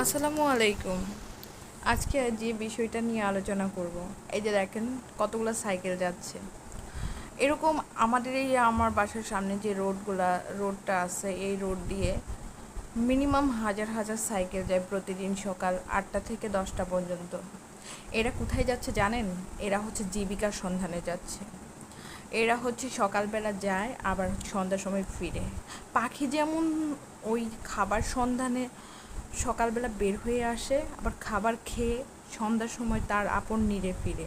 আসসালামু আলাইকুম। আজকে যে বিষয়টা নিয়ে আলোচনা করব, এই যে দেখেন কতগুলো সাইকেল যাচ্ছে। এরকম আমাদের আমার বাসার সামনে যে রোডটা আছে, এই রোড দিয়ে মিনিমাম হাজার হাজার সাইকেল যায় প্রতিদিন সকাল 8টা থেকে 10টা পর্যন্ত। এরা কোথায় যাচ্ছে জানেন? এরা হচ্ছে জীবিকার সন্ধানে যাচ্ছে। এরা হচ্ছে সকালবেলা যায়, আবার সন্ধ্যার সময় ফিরে। পাখি যেমন ওই খাবার সন্ধানে সকালবেলা বের হয়ে আসে, আবার খাবার খেয়ে সন্ধ্যার সময় তার আপন নিরে ফিরে।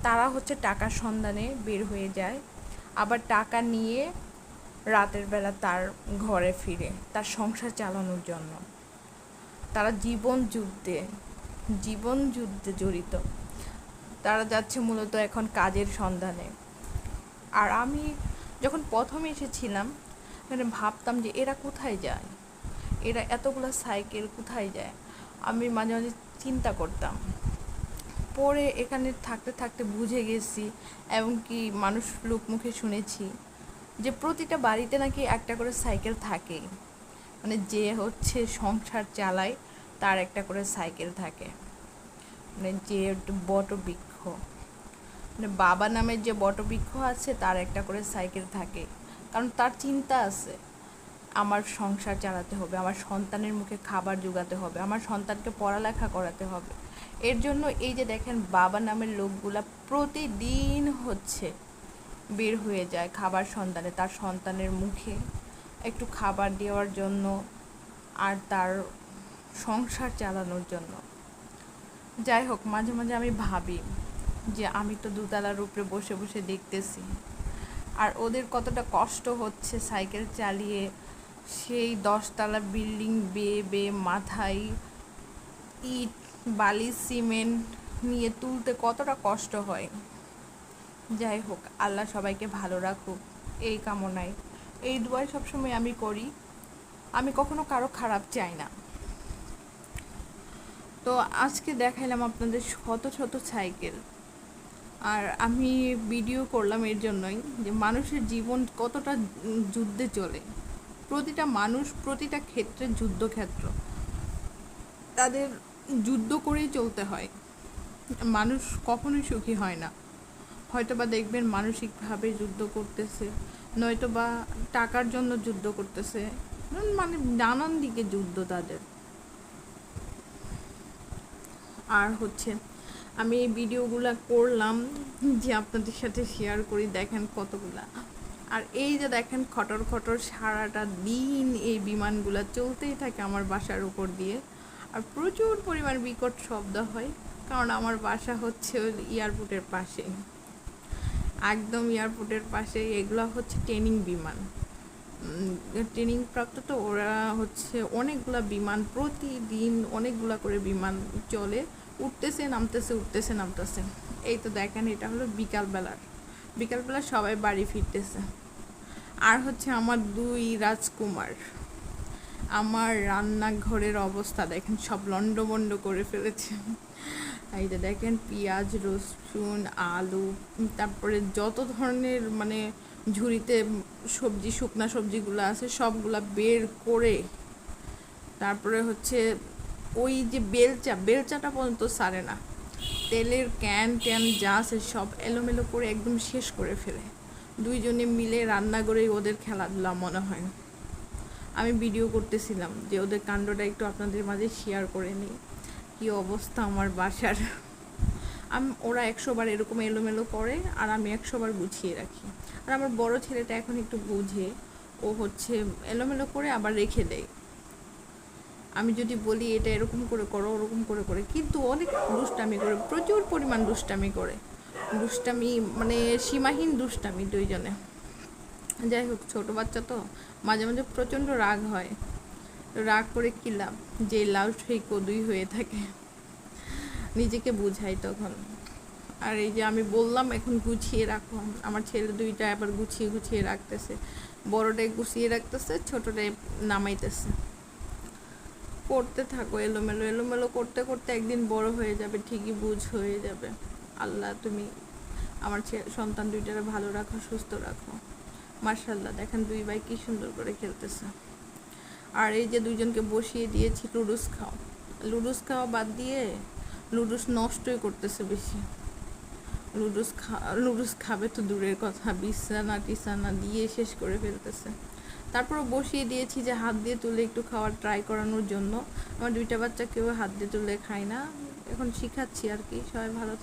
তারা হচ্ছে টাকার সন্ধানে বের হয়ে যায়, আবার টাকা নিয়ে রাতের বেলা তার ঘরে ফিরে তার সংসার চালানোর জন্য। তারা জীবন যুদ্ধে জড়িত। তারা যাচ্ছে মূলত এখন কাজের সন্ধানে। আর আমি যখন প্রথম এসেছিলাম, মানে ভাবতাম যে এরা কোথায় যায়, এরা এতগুলো সাইকেল কোথায় যায়। আমি মাঝে মাঝে চিন্তা করতাম। পরে এখানে থাকতে থাকতে বুঝে গেছি, এমনকি মানুষ লোকমুখে শুনেছি যে প্রতিটা বাড়িতে নাকি একটা করে সাইকেল থাকেই। মানে যে হচ্ছে সংসার চালায় তার একটা করে সাইকেল থাকে। মানে যে বটবৃক্ষ, মানে বাবা নামের যে বটবৃক্ষ আছে তার একটা করে সাইকেল থাকে। কারণ তার চিন্তা আছে, আমার সংসার চালাতে হবে, আমার সন্তানের মুখে খাবার জোগাতে হবে, আমার সন্তানকে পড়ালেখা করাতে হবে। এর জন্য এই যে দেখেন বাবা নামের লোকগুলা প্রতিদিন হচ্ছে বের হয়ে যায় খাবার সন্ধানে, তার সন্তানের মুখে একটু খাবার দেওয়ার জন্য আর তার সংসার চালানোর জন্য। যাই হোক, মাঝে মাঝে আমি ভাবি যে আমি তো দোতলার উপরে বসে বসে দেখতেছি, আর ওদের কতটা কষ্ট হচ্ছে সাইকেল চালিয়ে সেই 10তলা বিল্ডিং বেয়ে বেয়ে মাথায় ইট, বালি, সিমেন্ট নিয়ে তুলতে কতটা কষ্ট হয়। যাই হোক, আল্লাহ সবাইকে ভালো রাখুক, এই কামনায়, এই দোয়াই সবসময় আমি করি। আমি কখনো কারো খারাপ চাই না। তো আজকে দেখাইলাম আপনাদের শত শত সাইকেল। আর আমি ভিডিও করলাম এর জন্যই যে মানুষের জীবন কতটা যুদ্ধে চলে। প্রতিটা মানুষ প্রতিটা ক্ষেত্রে যুদ্ধক্ষেত্র, তাদের যুদ্ধ করেই চলতে হয়। মানুষ কখনোই সুখী হয় না। হয়তো বা দেখবেন মানসিকভাবে যুদ্ধ করতেছে, নয়তো বা টাকার জন্য যুদ্ধ করতেছে, মানে নানান দিকে যুদ্ধ তাদের। আর হচ্ছে আমি এই ভিডিওগুলো করলাম যে আপনাদের সাথে শেয়ার করি, দেখেন কতগুলা। আর এই যে দেখেন খটর খটর সারাটা দিন এই বিমানগুলো চলতেই থাকে আমার বাসার উপর দিয়ে। আর প্রচুর পরিমাণ বিকট শব্দ হয়, কারণ আমার বাসা হচ্ছে এয়ারপোর্টের পাশে, একদম এয়ারপোর্টের পাশে। এগুলো হচ্ছে ট্রেনিং বিমান, ট্রেনিং প্রাপ্ত। তো ওরা হচ্ছে অনেকগুলা বিমান, প্রতিদিন অনেকগুলা করে বিমান চলে, উঠতেছে নামতেছে, উঠতেছে নামতেছে। এই তো দেখেন, এটা হলো বিকালবেলা সবাই বাড়ি ফিরতেছে। আর হচ্ছে আমার দুই রাজকুমার, আমার রান্নাঘরের অবস্থা দেখেন, সব লন্ডভন্ড করে ফেলেছে। এই যে দেখেন পেঁয়াজ, রসুন, আলু, তারপরে যত ধরনের মানে ঝুড়িতে সবজি, শুকনা সবজিগুলো আছে সবগুলা বের করে, তারপরে হচ্ছে ওই যে বেলচাটা পর্যন্ত সারে না, তেলের ক্যান ট্যান যা আছে সব এলোমেলো করে একদম শেষ করে ফেলে। দুইজনে মিলে রান্না করেই ওদের খেলাধুলা মনে হয়। আমি ভিডিও করতেছিলাম যে ওদের কাণ্ডটা একটু আপনাদের মাঝে শেয়ার করে নিই, কী অবস্থা আমার বাসার। ওরা 100বার এরকম এলোমেলো করে, আর আমি 100বার গুছিয়ে রাখি। আর আমার বড় ছেলেটা এখন একটু বুঝে, ও হচ্ছে এলোমেলো করে আবার রেখে দেয়। আমি যদি বলি এটা এরকম করে করো, ওরকম করে করে, কিন্তু অনেক দুষ্টামি করে, প্রচুর পরিমাণ দুষ্টামি করে। দুষ্টামি মানে সীমাহীন দুষ্টামি দুইজনে। যাই হোক, ছোটো বাচ্চা তো মাঝে মাঝে প্রচণ্ড রাগ হয়। রাগ করে কী লাভ, যে লাউ সেই কদুই হয়ে থাকে, নিজেকে বুঝাই তখন। আর এই যে আমি বললাম এখন গুছিয়ে রাখো, আমার ছেলে দুইটা আবার গুছিয়ে গুছিয়ে রাখতেছে। বড়টাই গুছিয়ে রাখতেছে, ছোটোটাই নামাইতেছে। করতে থাকো, এলোমেলো এলোমেলো করতে করতে একদিন বড় হয়ে যাবে, ঠিকই বুঝ হয়ে যাবে। আল্লাহ তুমি আমার সন্তান দুইটারে ভালো রাখো, সুস্থ রাখো। মাশাআল্লাহ, দেখেন দুই ভাই কি সুন্দর করে খেলতেছে। আর এই যে দুইজনকে বসিয়ে দিয়েছি লুডুস খাও, লুডুস খাওয়া বাদ দিয়ে লুডুস নষ্টই করতেছে বেশি। লুডুস খাবে তো দূরের কথা, বিছানা টিছানা দিয়ে শেষ করে ফেলতেছে। তারপরও বসিয়ে দিয়েছি যে হাত দিয়ে তুলে একটু খাওয়ার ট্রাই করানোর জন্য। আমার 2টা বাচ্চা কেউ হাত দিয়ে তুলে খায় না, এখন শিখাচ্ছি আর কি। সবাই ভালো থাকে।